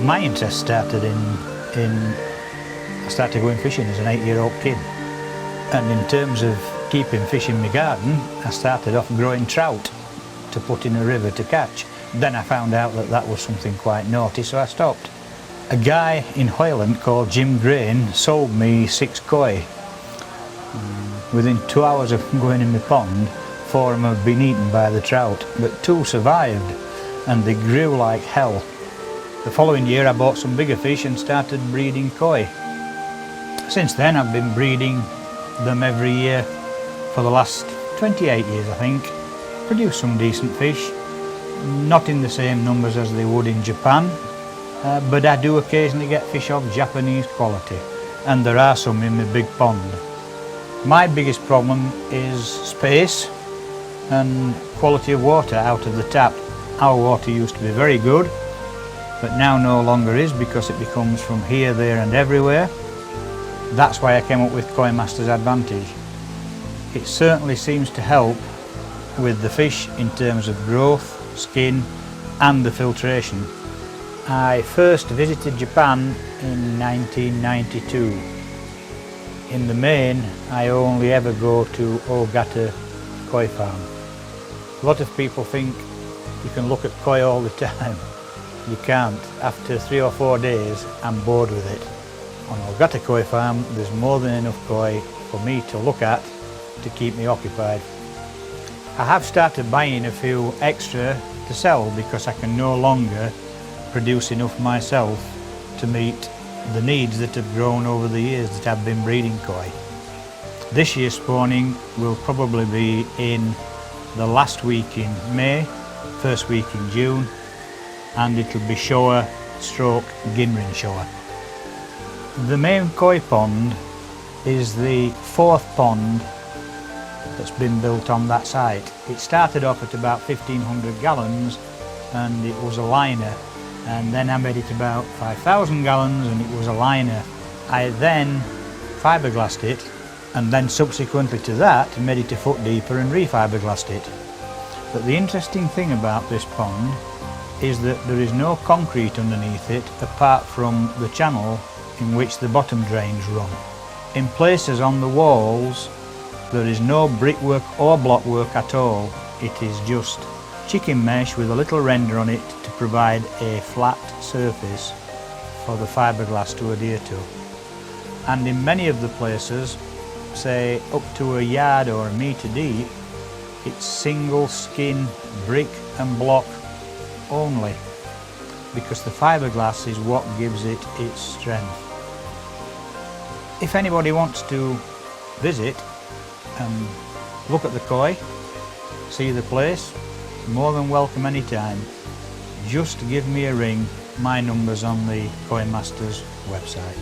My interest started I started going fishing as an 8-year-old kid, and in terms of keeping fish in my garden, I started off growing trout to put in a river to catch. Then I found out that that was something quite naughty, so I stopped. A guy in Hoyland called Jim Grain sold me 6 koi. Within 2 hours of going in the pond, 4 of them had been eaten by the trout, but 2 survived, and they grew like hell. The following year I bought some bigger fish and started breeding koi. Since then I've been breeding them every year for the last 28 years, I think. Produce some decent fish, not in the same numbers as they would in Japan, but I do occasionally get fish of Japanese quality, and there are some in my big pond. My biggest problem is space and quality of water out of the tap. Our water used to be very good, but now no longer is, because it becomes from here, there and everywhere. That's why I came up with Koi Masters Advantage. It certainly seems to help with the fish in terms of growth, skin and the filtration. I first visited Japan in 1992. In the main, I only ever go to Ogata Koi Farm. A lot of people think you can look at koi all the time. You can't. After 3 or 4 days, I'm bored with it. On Ogata Koi Farm, there's more than enough koi for me to look at to keep me occupied. I have started buying a few extra to sell because I can no longer produce enough myself to meet the needs that have grown over the years that I've been breeding koi. This year's spawning will probably be in the last week in May, first week in June, and it'll be Showa stroke Ginrin Showa. The main koi pond is the 4th pond that's been built on that site. It started off at about 1,500 gallons and it was a liner, and then I made it about 5,000 gallons and it was a liner. I then fiberglassed it, and then subsequently to that made it a foot deeper and refiberglassed it. But the interesting thing about this pond is that there is no concrete underneath it apart from the channel in which the bottom drains run. In places on the walls there is no brickwork or blockwork at all. It is just chicken mesh with a little render on it to provide a flat surface for the fiberglass to adhere to. And in many of the places, say up to a yard or a metre deep, it's single skin brick and block only, because the fiberglass is what gives it its strength. If anybody wants to visit and look at the koi, see the place, more than welcome anytime. Just give me a ring. My number's on the Koi Masters website.